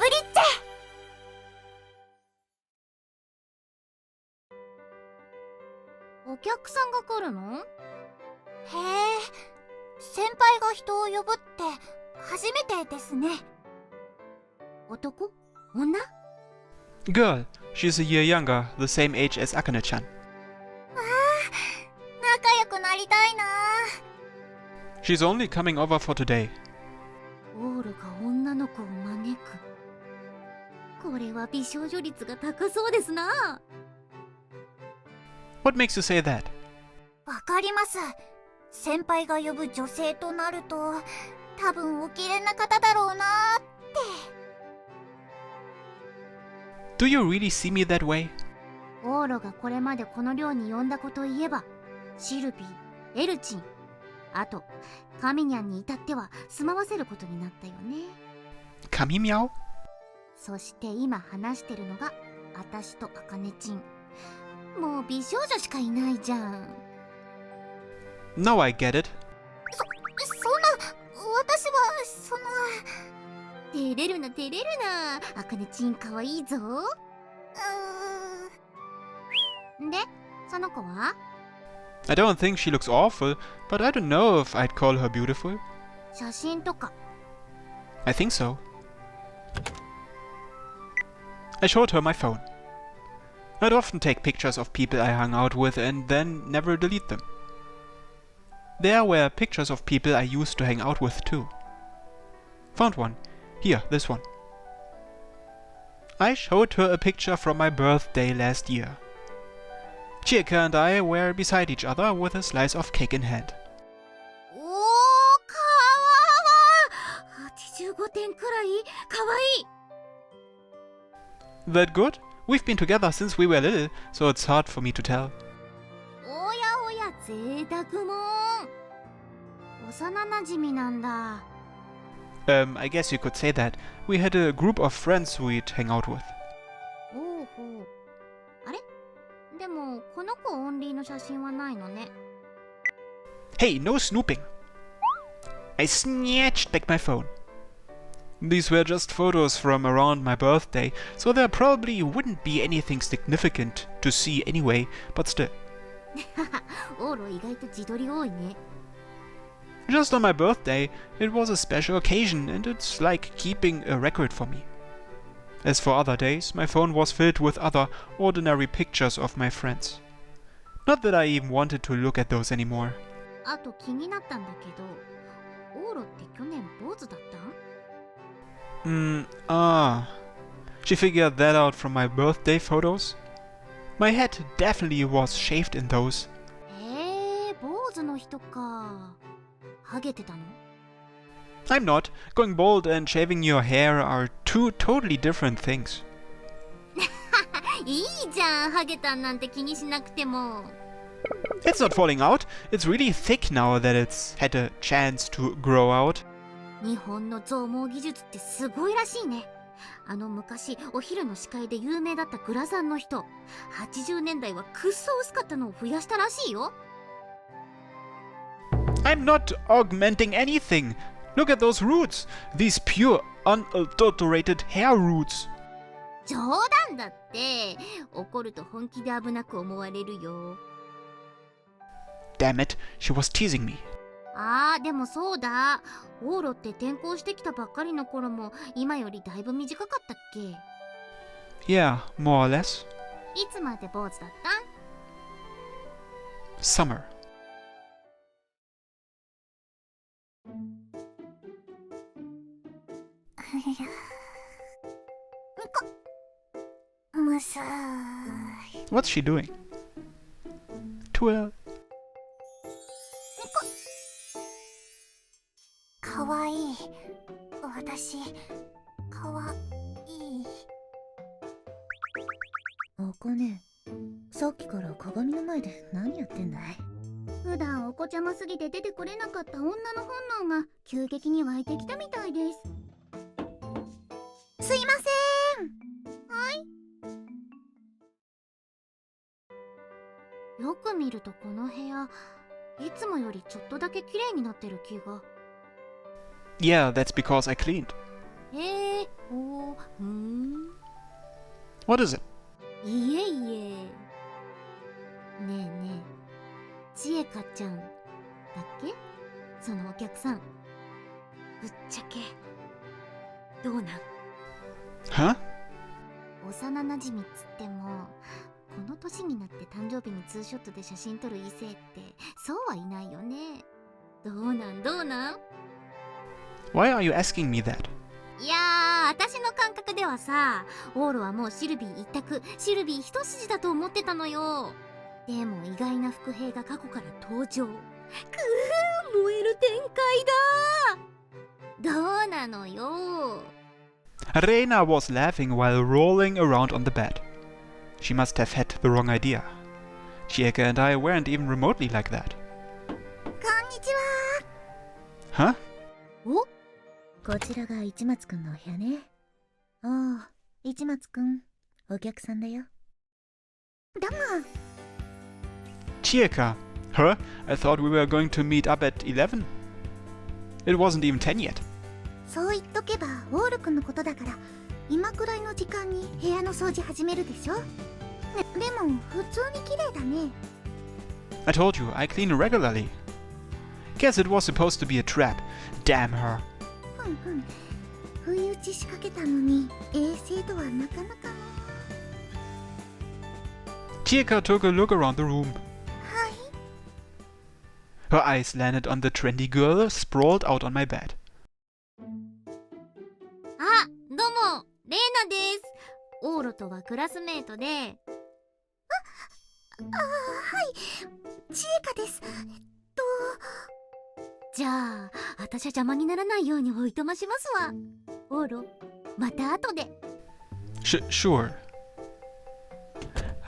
リッチェ。お客さんが来るの？へえ、先輩が人を呼ぶって初めてですね。男？女？ Girl, she's a year younger, the same age as Akane-chan. 仲良くなりたいな。 She's only coming over for today. オールが女の子を招く。これは美少女率が高そうですな。 What makes you say that? わかります。先輩が呼ぶ女性となると多分おきれいな方だろうなって。 Do you really see me that way? オーロがこれまでこの寮に呼んだこと言えば、シルビー、エルチン、あとカミニャンに至っては住まわせることになったよね。カミミャオ？そして今話してるのが私とアカネチン。もう美少女しかいないじゃん。 Now I get it. そんな、私は照れるな照れるな。アカネチンかわいいぞ。で、その子は？ I don't think she looks awful, but I don't know if I'd call her beautiful. 写真とか。 I think so. I showed her my phone. I'd often take pictures of people I hung out with and then never delete them. There were pictures of people I used to hang out with too. Found one. Here, this one. I showed her a picture from my birthday last year. Chieka and I were beside each other with a slice of cake in hand. おー、かわ85点くらいかわいい。 That good? We've been together since we were little, so it's hard for me to tell. おやおや、贅沢もん。幼なじみなんだ。 I guess you could say that. We had a group of friends we'd hang out with. ほうほう。あれ？でもこの子オンリーの写真はないのね。 Hey, no snooping! I snatched back my phone. These were just photos from around my birthday, so there probably wouldn't be anything significant to see anyway, but still. オーロ意外と自撮り多いね。 Just on my birthday, it was a special occasion and it's like keeping a record for me. As for other days, my phone was filled with other ordinary pictures of my friends. Not that I even wanted to look at those anymore. あと気になったんだけど、オーロって去年坊主だったん？ She figured that out from my birthday photos? My head definitely was shaved in those. 坊主の人か。ハゲてたの？ I'm not. Going bald and shaving your hair are two totally different things. いいじゃん、ハゲたんなんて気にしなくても。 It's not falling out. It's really thick now that it's had a chance to grow out. 日本の増毛技術ってすごいらしいね。昔お昼の司会で有名だったグラさんの人、80年代はくっそ薄かったのを増やしたらしいよ。 I'm not augmenting anything. Look at those roots. These pure, unadulterated hair roots. 冗談だって。怒ると本気で危なく思われるよ。 Damn it, she was teasing me. でもそうだ。オーロって転校してきたばっかりの頃も今よりだいぶ短かったっけ？ Yeah, more or less. いつまで坊主だったん？ Summer. むさーい。 What's she doing? Twill. かわいい。私、かわいい。あかね、さっきから鏡の前で何やってんだい？普段お子ちゃますぎて出てこれなかった女の本能が急激に湧いてきたみたいです。すいません。はい。よく見るとこの部屋、いつもよりちょっとだけ綺麗になってる気が。 Yeah, that's because I cleaned. おー、What is it? いえいえ。ねえねえ、ちえかちゃんだっけ、そのお客さん。ぶっちゃけどうなん？ Huh? 幼なじみっつっても、この年になって誕生日にツーショットで写真撮る異性ってそうはいないよね。どうなんどうなん？ Why are you asking me that? いやー、私の感覚ではさ、オーロはもうシルビー一択、シルビー一筋だと思ってたのよ。でも意外な伏兵が過去から登場。くぅ、燃える展開だ。どうなのよ。Reina was laughing while rolling around on the bed. She must have had the wrong idea. Chieka and I weren't even remotely like that. こんにちは。 Huh? お、こちらが市松くんのお部屋ね。ああ、市松くん、お客さんだよ。どうも。 Chieka? Huh? I thought we were going to meet up at 11. It wasn't even 10 yet. そう言っとけばオールくんのことだから、今くらいの時間に部屋の掃除始めるでしょ。ね、でも普通に綺麗だね。 I told you, I clean regularly. Guess it was supposed to be a trap. Damn her. ふんふん。不意打ち仕掛けたのに衛生度はなかなかの。 Chieka took a look around the room. はい。 Her eyes landed on the trendy girl sprawled out on my bed. あ、どうも、レイナです。オーロとはクラスメートで。はい。ちえかです。じゃあ、私は邪魔にならないようにおいとましますわ。オーロ、また後で。Sure.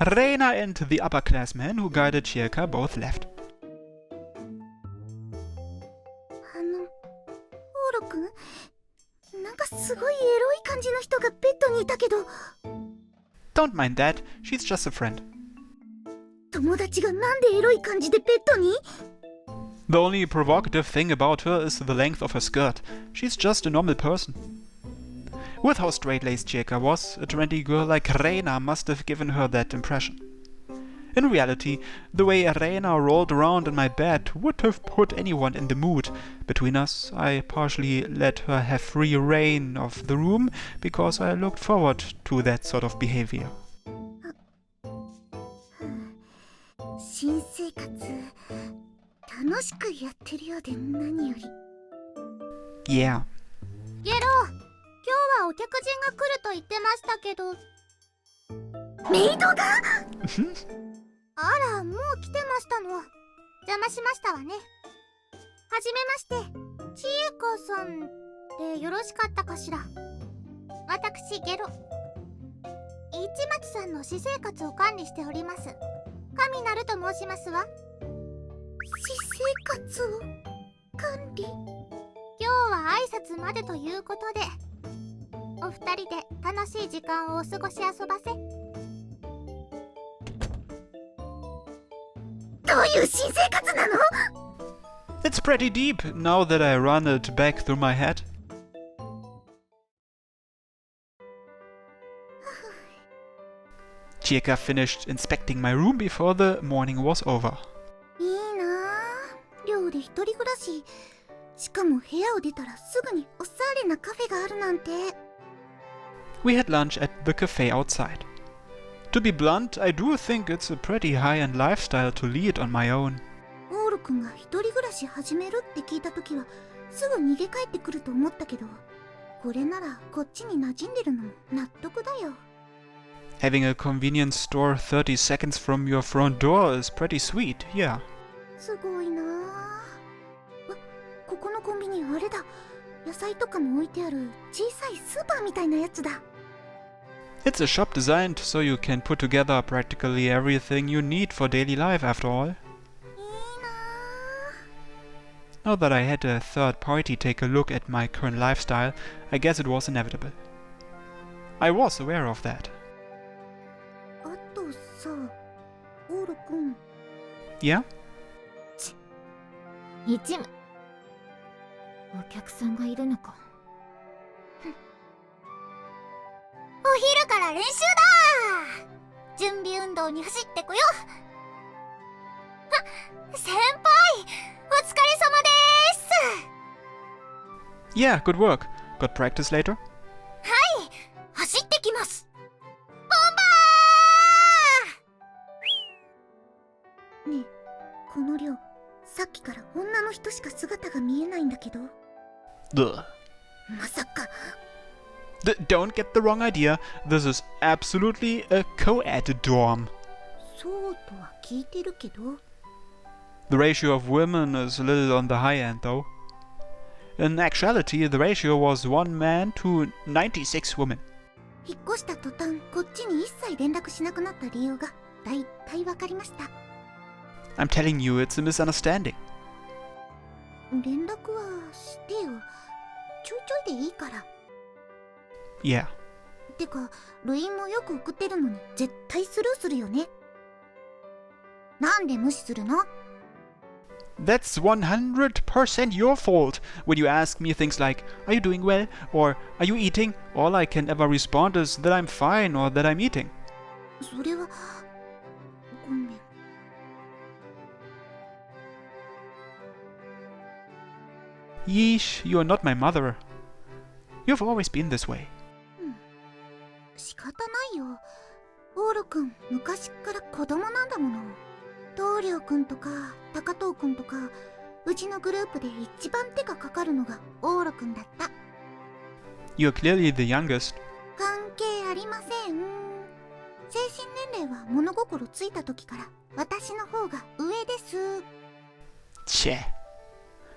Reina and the upperclassman who guided Chieka both left. オーロくん、なんかすごいエロい感じの人がベッドにいたけど。 Don't mind that, she's just a friend. 友達がなんでエロい感じでベッドに？ The only provocative thing about her is the length of her skirt. She's just a normal person. With how straight-laced Chieka was, a trendy girl like Reina must have given her that impression. In reality, the way Reina rolled around in my bed would have put anyone in the mood. Between us, I partially let her have free reign of the room because I looked forward to that sort of behavior. 新生活楽しくやってるようで何より。 Yeah. ゲロ、今日はお客人が来ると言ってましたけど。メイドが？あら、もう来てましたの。邪魔しましたわね。はじめまして、ちえかさんでよろしかったかしら。私、ゲロ。市松さんの私生活を管理しております。神なると申しますわ。私生活を管理？今日は挨拶までということで、お二人で楽しい時間をお過ごし遊ばせ。どういう新生活なの？ It's pretty deep now that I run it back through my head. Chieka finished inspecting my room before the morning was over. いいなぁ、寮で一人暮らし。しかも部屋を出たらすぐにおしゃれなカフェがあるなんて。 We had lunch at the cafe outside. To be blunt, I do think it's a pretty high-end lifestyle to lead on my own. オールくんが一人暮らし始めるって聞いた時はすぐ逃げ帰ってくると思ったけど、これならこっちに馴染んでるのも納得だよ。 Having a convenience store 30 seconds from your front door is pretty sweet, yeah. すごいなぁ。ここのコンビニあれだ。野菜とかも置いてある小さいスーパーみたいなやつだ。 It's a shop designed so you can put together practically everything you need for daily life after all. いいなぁ。 Now that I had a third party take a look at my current lifestyle, I guess it was inevitable. I was aware of that. あとさ、オールくん。 Yeah? 一部。お客さんがいるのか。お昼から練習だ準備運動に走ってこよう。あ、先輩、お疲れ様です。 Yeah, good work. Got practice later? はい、走ってきます。ねえ、この寮、さっきから女の人しか姿が見えないんだけど。Ugh. まさか。Don't get the wrong idea. This is absolutely a co-ed dorm. そうとは聞いてるけど。The ratio of women is a little on the high end, though. In actuality, the ratio was 1 man to 96 women. 引っ越した途端、こっちに一切連絡しなくなった理由がだいたいわかりました。I'm telling you, it's a misunderstanding. 連絡はしてよ。ちょいちょいでいいから。Yeah. てか、LINEもよく送ってるのに絶対スルーするよね。なんで無視するの？ That's 100% your fault when you ask me things like, are you doing well? Or are you eating? All I can ever respond is that I'm fine or that I'm eating. それは、ごめん。Yeesh, you're not my mother. You've always been this way. 仕方ないよ。オーロくん、昔っから子供なんだもの。東陵くんとか高藤くんとか、うちのグループで一番手がかかるのがオーロくんだった。 You're clearly the youngest. 関係ありません。精神年齢は物心ついた時から私の方が上です。 Tcheh.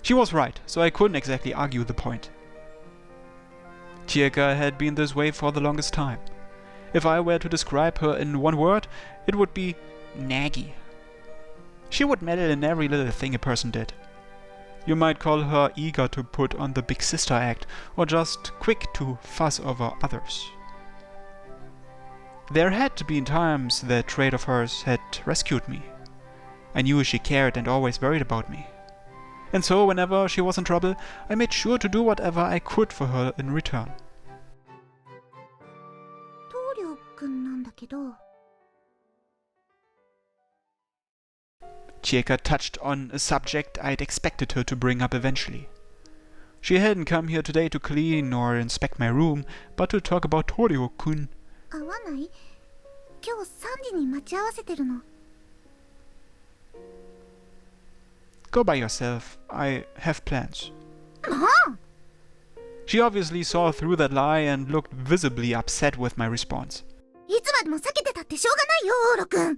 She was right, so I couldn't exactly argue the point. Chieka had been this way for the longest time. If I were to describe her in one word, it would be naggy. She would meddle in every little thing a person did. You might call her eager to put on the big sister act, or just quick to fuss over others. There had been times that trait of hers had rescued me. I knew she cared and always worried about me. And so whenever she was in trouble, I made sure to do whatever I could for her in return. 東陵くんなんだけど。Chieka touched on a subject I'd expected her to bring up eventually. She hadn't come here today to clean or inspect my room, but to talk about Torio-kun. 会わない？今日3時に待ち合わせてるの。Go by yourself. I have plans. もう！ She obviously saw through that lie and looked visibly upset with my response. いつまでも避けてたってしょうがないよ、オーロくん。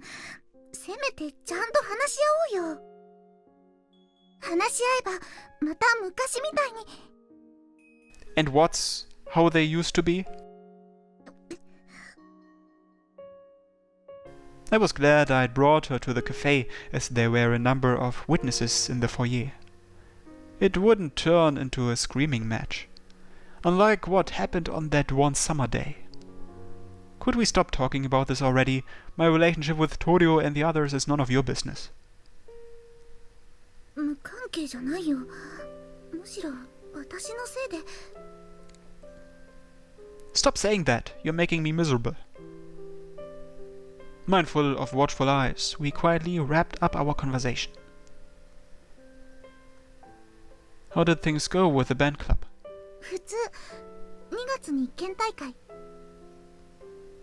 せめてちゃんと話し合おうよ。話し合えばまた昔みたいに。 And what's how they used to be? I was glad I'd brought her to the cafe, as there were a number of witnesses in the foyer. It wouldn't turn into a screaming match, unlike what happened on that one summer day. Could we stop talking about this already? My relationship with Torio and the others is none of your business. 無関係じゃないよ。むしろ私のせいで。 Stop saying that. You're making me miserable. Mindful of watchful eyes, we quietly wrapped up our conversation. How did things go with the band club? 普通、2月に県大会。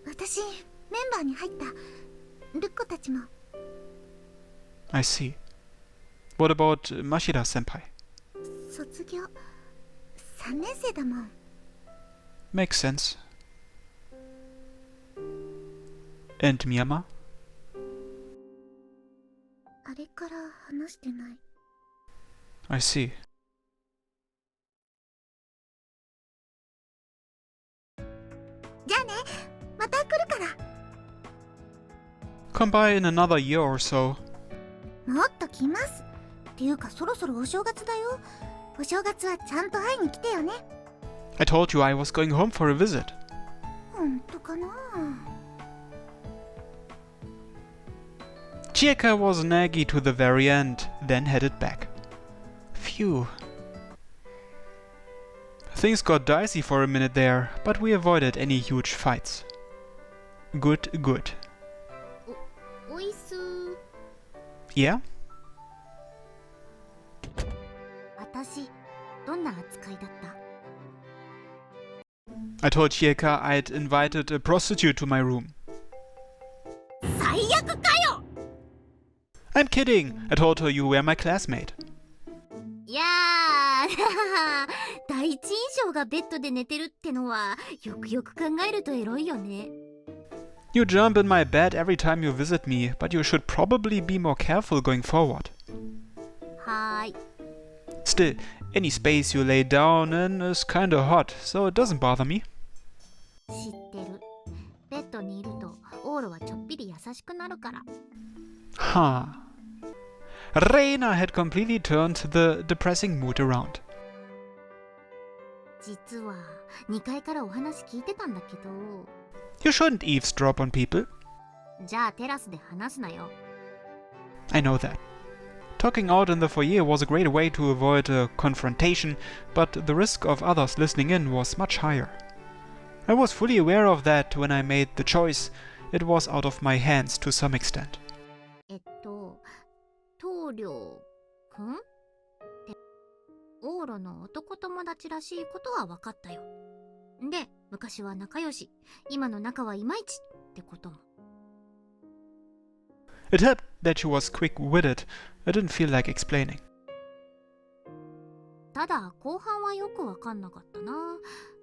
私、メンバーに入った。ルッコたちも。 I see. What about Mashida senpai? 卒業。3年生だもん。 Makes sense. And Miyama? あれから話してない。 I see. じゃあね、また来るから。 Come by in another year or so. もっと来ます。っていうかそろそろお正月だよ。お正月はちゃんと会いに来てよね。 I told you I was going home for a visit. 本当かな。 Chieka was naggy to the very end, then headed back. Phew. Things got dicey for a minute there, but we avoided any huge fights. Good, good. Yeah? 私、どんな扱いだった？ I told Chieka I'd invited a prostitute to my room. 最悪かよ！ I'm kidding! I told her you were my classmate. いやー第一印象がベッドで寝てるってのはよくよく考えるとエロいよね。 You jump in my bed every time you visit me, but you should probably be more careful going forward. はーい。 Still, any space you lay down in is kinda hot, so it doesn't bother me. 知ってる。ベッドにいるとオーロはちょっぴり優しくなるから。 Huh. Reina had completely turned the depressing mood around. 実は2階からお話聞いてたんだけど。 You shouldn't eavesdrop on people. じゃあテラスで話すなよ。 I know that. Talking out in the foyer was a great way to avoid a confrontation, but the risk of others listening in was much higher. I was fully aware of that when I made the choice. It was out of my hands to some extent. 棟梁くんってオーロの男友達らしいことは分かったよ。で、昔は仲良し、今の仲はいまいちってことも。 It helped that she was quick-witted. I didn't feel like explaining. ただ後半はよく分かんなかったな。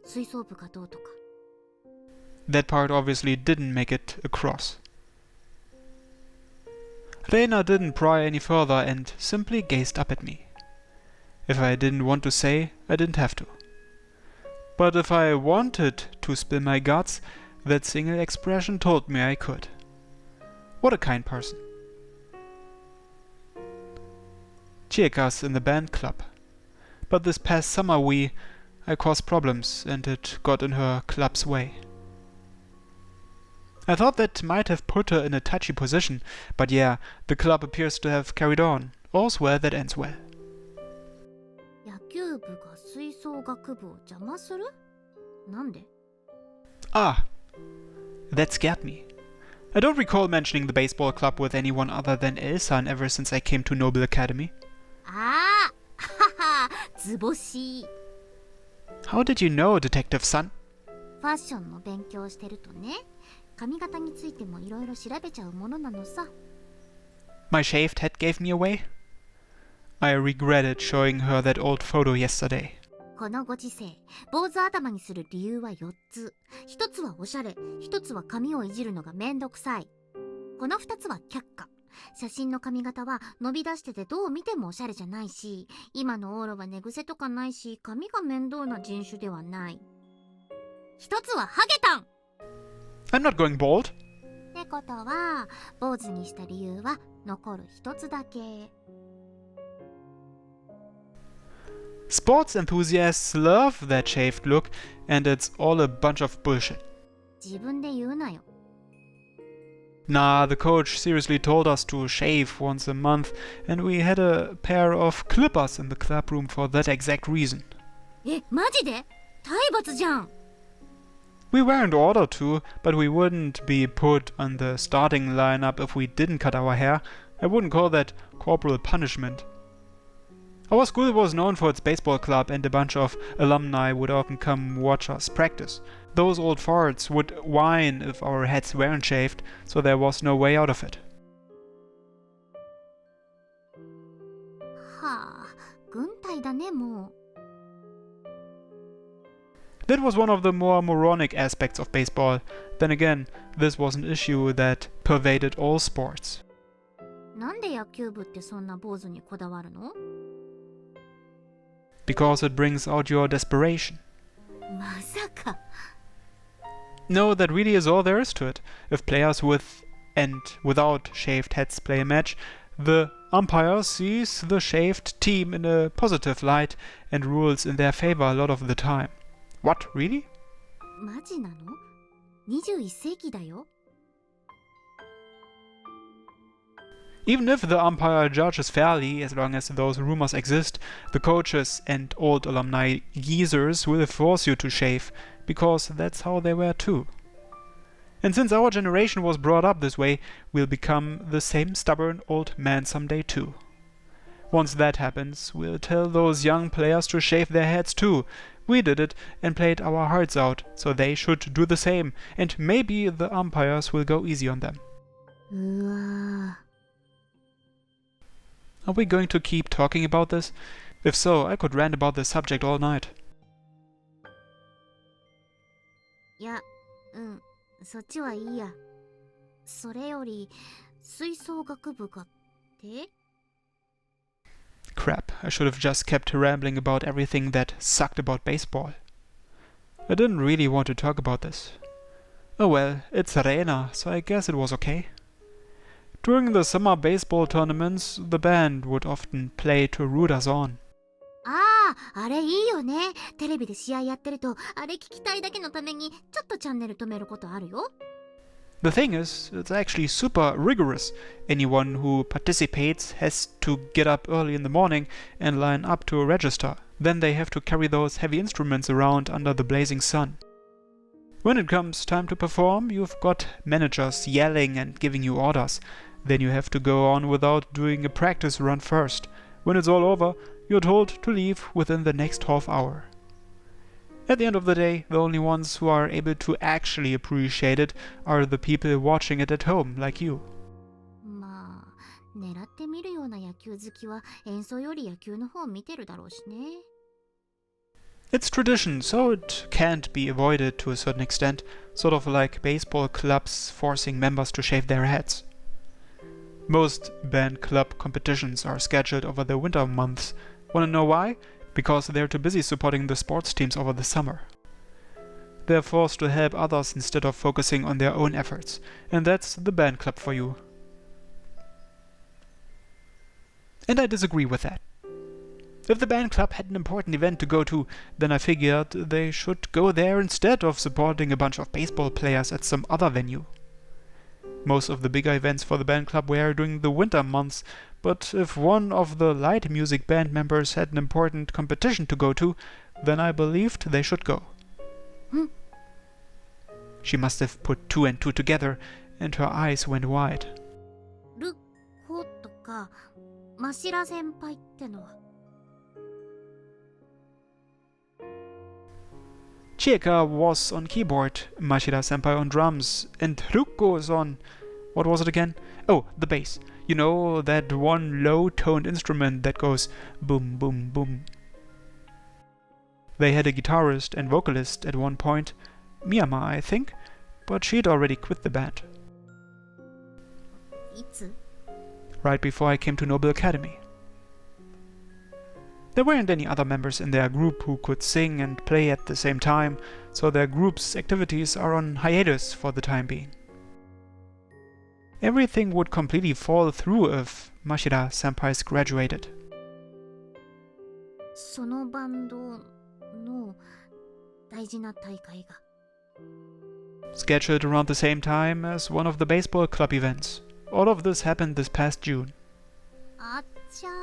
吹奏部がどうとか。 That part obviously didn't make it across. Reina didn't pry any further and simply gazed up at me. If I didn't want to say, I didn't have to. But if I wanted to spill my guts, that single expression told me I could. What a kind person. Chieka's in the band club. But this past summer I caused problems and it got in her club's way. I thought that might have put her in a touchy position, but yeah, the club appears to have carried on. All's well that ends well. 野球部が吹奏楽部を邪魔する？なんで？ Ah, that scared me. I don't recall mentioning the baseball club with anyone other than Elsan ever since I came to Noble Academy. ああ、はは、図星。 How did you know, Detective Sun? ファッションの勉強してるとね、髪型についてもいろいろ調べちゃうものなのさ。 My shaved head gave me away? I regretted showing her that old photo yesterday. このご時世、坊主頭にする理由は4つ。1つはおしゃれ、1つは髪をいじるのがめんどくさい。この2つは却下。写真の髪型は伸び出しててどう見てもおしゃれじゃないし、今のオーロは寝癖とかないし、髪が面倒な人種ではない。1つはハゲたん。 I'm not going bald. ってことは、坊主にした理由は残る1つだけ。 Sports enthusiasts love that shaved look, and it's all a bunch of bullshit. 自分で言うなよ。 Nah, the coach seriously told us to shave once a month, and we had a pair of clippers in the club room for that exact reason. え、マジで？体罰じゃん。 We weren't ordered to, but we wouldn't be put on the starting lineup if we didn't cut our hair. I wouldn't call that corporal punishment. Our school was known for its baseball club, and a bunch of alumni would often come watch us practice. Those old farts would whine if our heads weren't shaved, so there was no way out of it. はあ、軍隊だね、もう。 That was one of the more moronic aspects of baseball. Then again, this was an issue that pervaded all sports. なんで野球部ってそんな坊主にこだわるの？ Because it brings out your desperation. まさか。 No, that really is all there is to it. If players with and without shaved heads play a match, the umpire sees the shaved team in a positive light and rules in their favor a lot of the time. What, really? マジなの？ 21世紀だよ。 Even if the umpire judges fairly, as long as those rumors exist, the coaches and old alumni geezers will force you to shave, because that's how they were too. And since our generation was brought up this way, we'll become the same stubborn old man someday too. Once that happens, we'll tell those young players to shave their heads too. We did it and played our hearts out, so they should do the same, and maybe the umpires will go easy on them. うわ Are we going to keep talking about this? If so, I could rant about this subject all night. いや、そっちはいいや。それより、吹奏楽部がって Crap, I should have just kept rambling about everything that sucked about baseball. I didn't really want to talk about this. Oh well, it's Rena, so I guess it was okay. During the summer baseball tournaments, the band would often play to root us on. ああ、あれいいよね。テレビで試合やってると、あれ聞きたいだけのために、ちょっとチャンネル止めることあるよ。The thing is, it's actually super rigorous. Anyone who participates has to get up early in the morning and line up to register. Then they have to carry those heavy instruments around under the blazing sun. When it comes time to perform, you've got managers yelling and giving you orders. Then you have to go on without doing a practice run first. When it's all over, you're told to leave within the next half hour. At the end of the day, the only ones who are able to actually appreciate it are the people watching it at home, like you. まあ、狙ってみるような野球好きは演奏より野球の方を見てるだろうしね。It's tradition, so it can't be avoided to a certain extent, sort of like baseball clubs forcing members to shave their heads. Most band club competitions are scheduled over the winter months. Wanna know why? Because they're too busy supporting the sports teams over the summer. They're forced to help others instead of focusing on their own efforts, and that's the band club for you. And I disagree with that. If the band club had an important event to go to, then I figured they should go there instead of supporting a bunch of baseball players at some other venue. Most of the bigger events for the band club were during the winter months, but if one of the light music band members had an important competition to go to, then I believed they should go. She must have put two and two together, and her eyes went wide. ルコとか、マシラ先輩ってのは。Chieka was on keyboard, Mashida-senpai on drums, and Ruko was on... what was it again? Oh, the bass. You know, that one low-toned instrument that goes boom, boom, boom. They had a guitarist and vocalist at one point, Miyama, I think, but she'd already quit the band. いつ Right before I came to Noble Academy. There weren't any other members in their group who could sing and play at the same time, so their group's activities are on hiatus for the time being. Everything would completely fall through if Mashida-senpai graduated. そのバンドの大事な大会が。Scheduled around the same time as one of the baseball club events. All of this happened this past June. あっちゃー。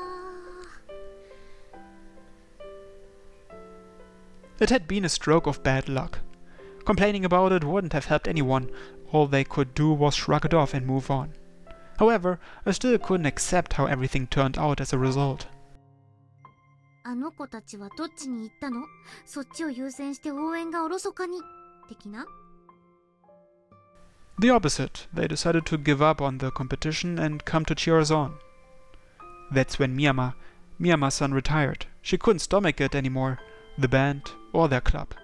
It had been a stroke of bad luck. Complaining about it wouldn't have helped anyone. All they could do was shrug it off and move on. However, I still couldn't accept how everything turned out as a result. あの子たちはどっちに行ったの？そっちを優先して応援がおろそかに的な？ The opposite. They decided to give up on the competition and come to cheer us on. That's when Miyama-san retired. She couldn't stomach it anymore, the band or their club.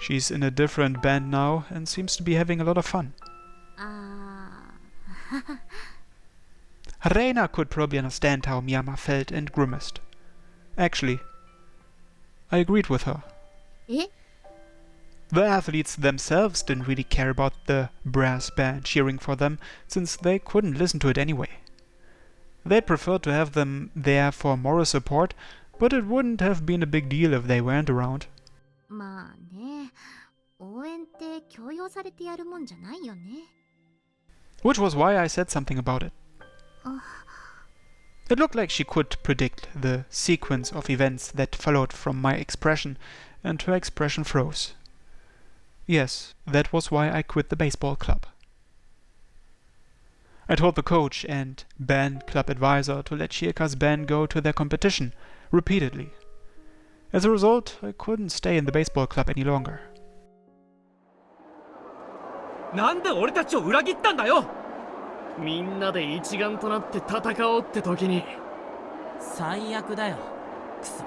She's in a different band now and seems to be having a lot of fun. Reina could probably understand how Miyama felt and grimaced. Actually, I agreed with her. え？ The athletes themselves didn't really care about the brass band cheering for them, since they couldn't listen to it anyway. They'd preferred to have them there for moral support, but it wouldn't have been a big deal if they weren't around. まあね、応援って強要されてやるもんじゃないよね。Which was why I said something about it. It looked like she could predict the sequence of events that followed from my expression, and her expression froze. Yes, that was why I quit the baseball club. I told the coach and band club advisor to let Chieka's band go to their competition, repeatedly. As a result, I couldn't stay in the baseball club any longer. なんで俺たちを裏切ったんだよ。みんなで一丸となって戦おうって時に。最悪だよ、クソ。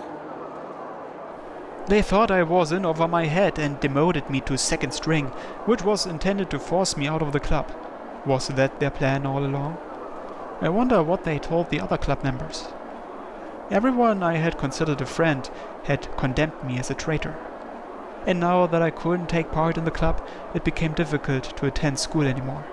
They thought I was in over my head and demoted me to second string, which was intended to force me out of the club. Was that their plan all along? I wonder what they told the other club members. Everyone I had considered a friend had condemned me as a traitor. And now that I couldn't take part in the club, it became difficult to attend school anymore.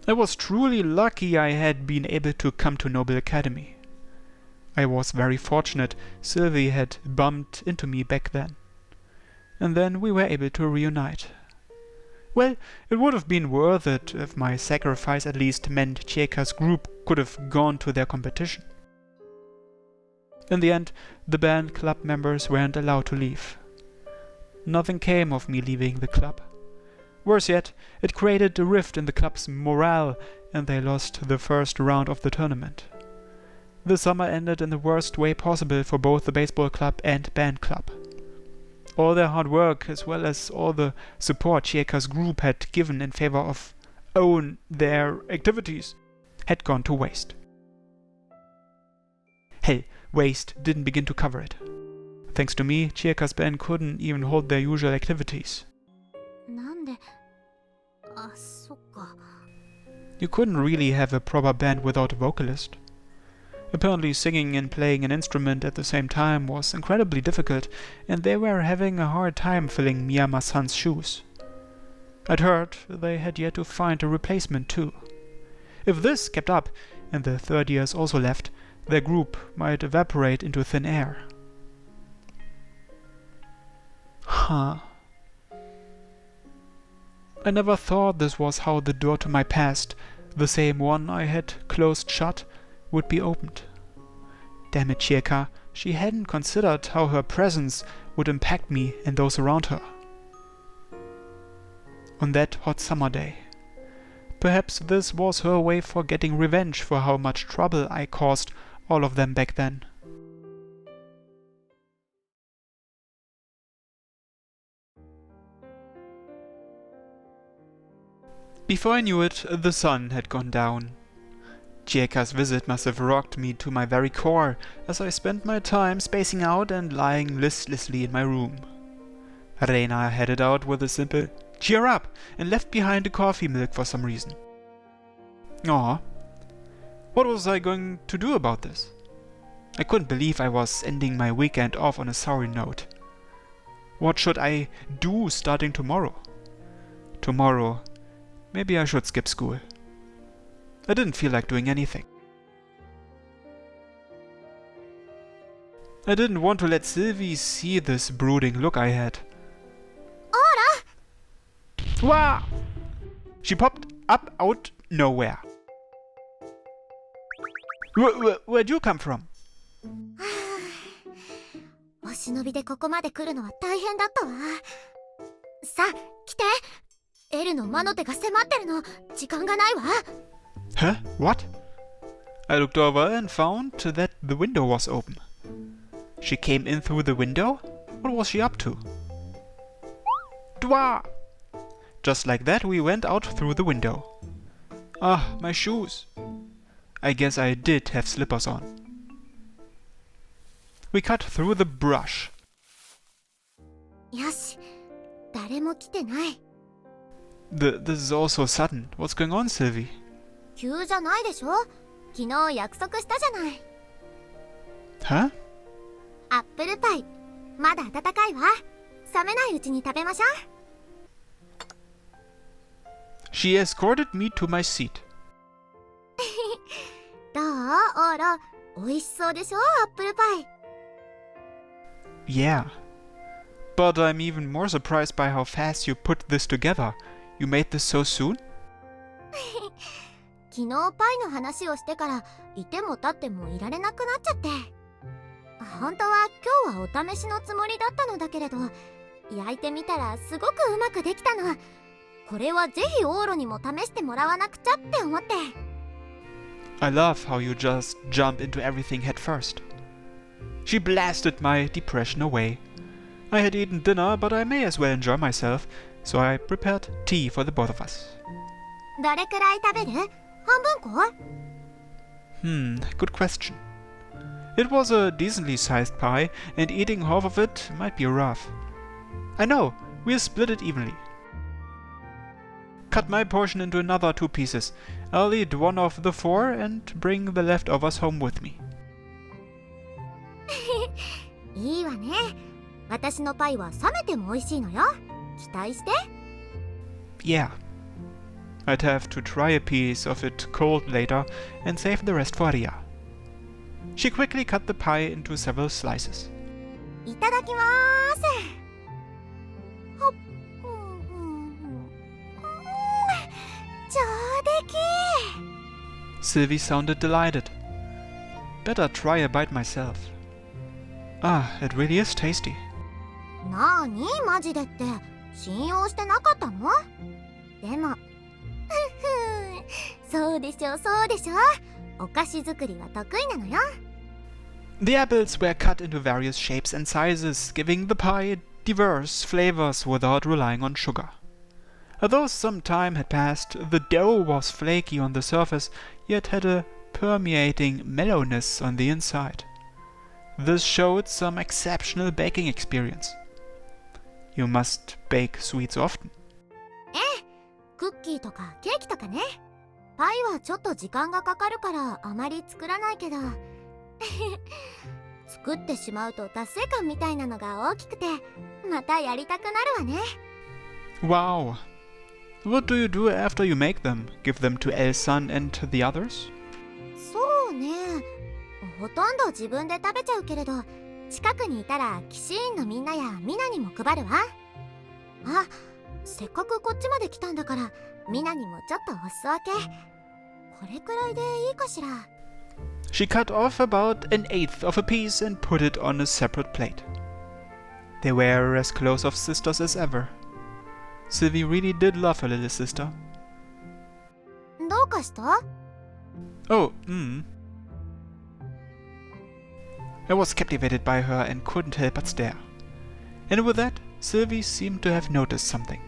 I was truly lucky I had been able to come to Noble Academy. I was very fortunate Silvie had bumped into me back then. And then we were able to reunite. Well, it would have been worth it if my sacrifice at least meant Chieka's group could have gone to their competition. In the end, the band club members weren't allowed to leave. Nothing came of me leaving the club. Worse yet, it created a rift in the club's morale and they lost the first round of the tournament. The summer ended in the worst way possible for both the baseball club and band club. All their hard work, as well as all the support Chieka's group had given in favor of their activities, had gone to waste. Hell, waste didn't begin to cover it. Thanks to me, Chieka's band couldn't even hold their usual activities. なんで、あ、そっか。 You couldn't really have a proper band without a vocalist. Apparently singing and playing an instrument at the same time was incredibly difficult, and they were having a hard time filling Miyama-san's shoes. I'd heard they had yet to find a replacement too. If this kept up, and the third years also left, their group might evaporate into thin air. Huh. I never thought this was how the door to my past, the same one I had closed shut, would be opened. Damn it, Chieka, she hadn't considered how her presence would impact me and those around her. On that hot summer day. Perhaps this was her way for getting revenge for how much trouble I caused all of them back then. Before I knew it, the sun had gone down. Chieka's visit must have rocked me to my very core as I spent my time spacing out and lying listlessly in my room. Reina headed out with a simple "cheer up" and left behind a coffee milk for some reason. Aw. What was I going to do about this? I couldn't believe I was ending my weekend off on a sour note. What should I do starting tomorrow? Tomorrow, maybe I should skip school. I didn't feel like doing anything. I didn't want to let Silvie see this brooding look I had. Ora! Wah! She popped up out nowhere. Where'd you come from? お忍びでここまで来るのは大変だったわ。さあ、来て。エルの魔の手が迫ってるの。時間がないわ。Huh? What? I looked over and found that the window was open. She came in through the window? What was she up to? Dwa! Just like that, we went out through the window. Ah, my shoes. I guess I did have slippers on. We cut through the brush. よし、誰も来てない。This is all so sudden. What's going on, Silvie? 急じゃないでしょ。昨日約束したじゃない。Huh? アップルパイ、まだ温かいわ。冷めないうちに食べましょう。She escorted me to my seat. どうオーロ、美味しそうでしょアップルパイ。Yeah. But I'm even more surprised by how fast you put this together. You made this so soon? 昨日パイの話をしてからいても立ってもいられなくなっちゃって。本当は今日はお試しのつもりだったのだけれど、焼いてみたらすごくうまくできたの。これはぜひオーロにも試してもらわなくちゃって思って。 I love how you just jump into everything head first. She blasted my depression away. I had eaten dinner, but I may as well enjoy myself, so I prepared tea for the both of us. どれくらい食べる？半分こ？ Good question. It was a decently sized pie, and eating half of it might be rough. I know, we'll split it evenly. Cut my portion into another 2 pieces. I'll eat one of the 4 and bring the leftovers home with me. いいわね。私のパイは冷めても美味しいのよ。期待して。 Yeah. I'd have to try a piece of it cold later and save the rest for Ria. She quickly cut the pie into several slices. いただきまーす。ほっ。上出来。 Silvie sounded delighted. Better try a bite myself. Ah, it really is tasty. なーにマジでって信用してなかったの？でもそうでしょそうでしょ。お菓子作りは得意なのよ。 The apples were cut into various shapes and sizes, giving the pie diverse flavors without relying on sugar. Although some time had passed, the dough was flaky on the surface, yet had a permeating mellowness on the inside. This showed some exceptional baking experience. You must bake sweets often. クッキーとかケーキとかね。パイはちょっと時間がかかるからあまり作らないけど作ってしまうと達成感みたいなのが大きくてまたやりたくなるわね。 Wow. What do you do after you make them? Give them to El-san and the others? そうね、ほとんど自分で食べちゃうけれど、近くにいたら騎士員のみんなやミナにも配るわ。あ、せっかくこっちまで来たんだからミナにもちょっとお裾分け。これくらいでいいかしら。 She cut off about 1/8 of a piece and put it on a separate plate. They were as close of sisters as ever. Silvie really did love her little sister. どうかした？ Oh, I was captivated by her and couldn't help but stare. And with that, Silvie seemed to have noticed something.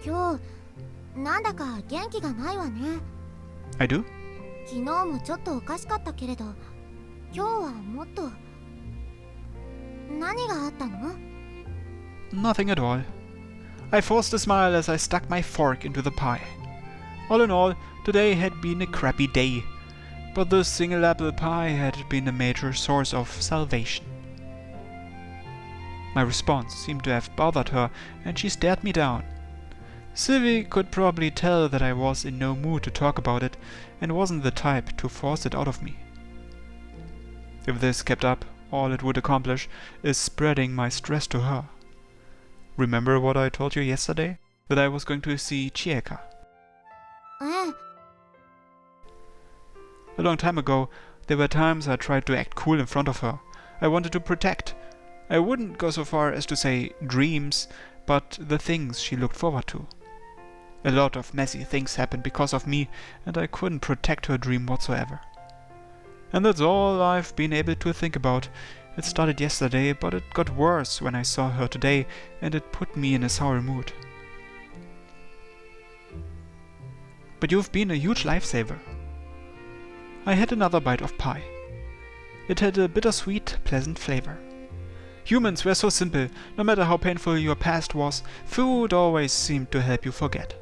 今日なんだか元気がないわね。 I do? 昨日もちょっとおかしかったけれど、今日はもっと。何があったの？ Nothing at all. I forced a smile as I stuck my fork into the pie. All in all, today had been a crappy day, but the single apple pie had been a major source of salvation. My response seemed to have bothered her, and she stared me down. Silvie could probably tell that I was in no mood to talk about it, and wasn't the type to force it out of me. If this kept up, all it would accomplish is spreading my stress to her. Remember what I told you yesterday? That I was going to see Chieka. ええ。 A long time ago, there were times I tried to act cool in front of her. I wanted to protect. I wouldn't go so far as to say dreams, but the things she looked forward to. A lot of messy things happened because of me, and I couldn't protect her dream whatsoever. And that's all I've been able to think about. It started yesterday, but it got worse when I saw her today, and it put me in a sour mood. But you've been a huge lifesaver. I had another bite of pie. It had a bittersweet, pleasant flavor. Humans were so simple. No matter how painful your past was, food always seemed to help you forget.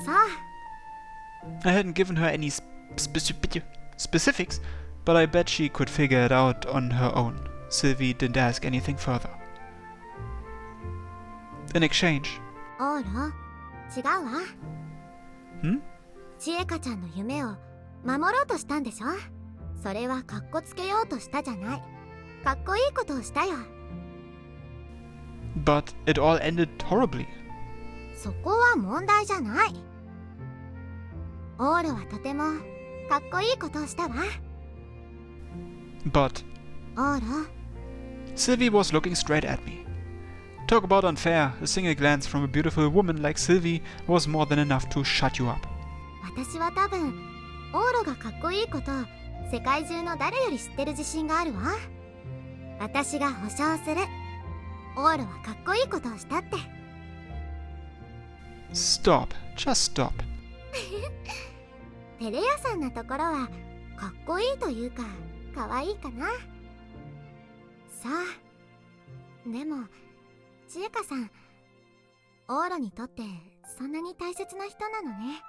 さあ。 I hadn't given her any specifics, but I bet she could figure it out on her own. Silvie didn't ask anything further. In exchange, オーロ、違うわ。 hmm? ちえかちゃんの夢を守ろうとしたんでしょ。それはかっこつけようとしたじゃない。かっこいいことをしたよ。 But it all ended horribly. そこは問題じゃない。オーロはとてもかっこいいことをしたわ。 But オーロ、Silvie was looking straight at me. Talk about unfair, a single glance from a beautiful woman like Silvie was more than enough to shut you up. 私は多分オーロがかっこいいこと世界中の誰より知ってる自信があるわ。私が保証する。オーロはかっこいいことをしたって。Stop. Just stop. 照れ屋さんなところはかっこいいというか可愛いかな。さあでも千恵香さん、オーロにとってそんなに大切な人なのね。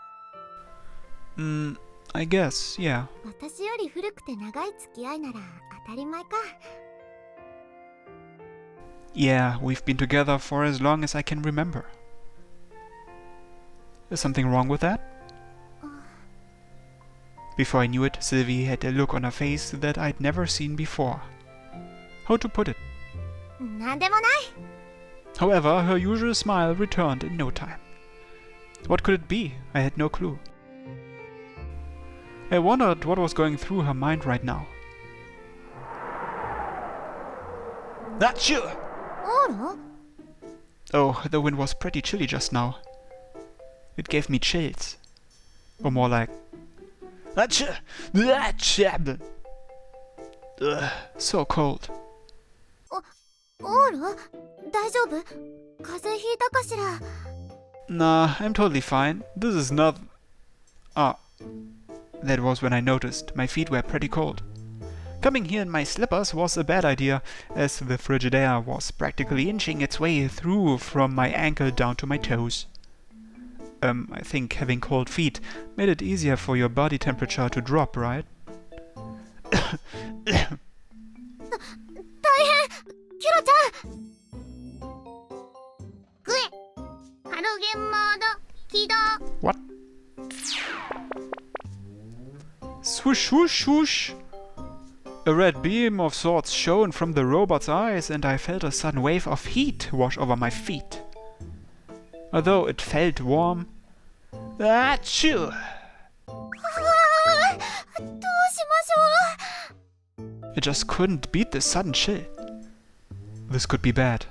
I guess, yeah. 私より古くて長い付き合いなら当たり前か。Yeah, we've been together for as long as I can remember. Is something wrong with that? Before I knew it, Silvie had a look on her face that I'd never seen before. How to put it? なんでもない。However, her usual smile returned in no time. What could it be? I had no clue. I wondered what was going through her mind right now. Achoo! オーロ？ Oh, the wind was pretty chilly just now. It gave me chills. Or more like... Achoo! Achoo! Ugh, so cold. オーロ？大丈夫？風邪ひいたかしら？ Nah, I'm totally fine. This is not... Ah. That was when I noticed my feet were pretty cold. Coming here in my slippers was a bad idea, as the frigid air was practically inching its way through from my ankle down to my toes. I think having cold feet made it easier for your body temperature to drop, right? 大変！キロちゃん！グエハロゲンモード起動。 What? Swoosh, swoosh, swoosh! A red beam of sorts shone from the robot's eyes, and I felt a sudden wave of heat wash over my feet. Although it felt warm. Achoo! どうしましょう。 I just couldn't beat the sudden chill. This could be bad.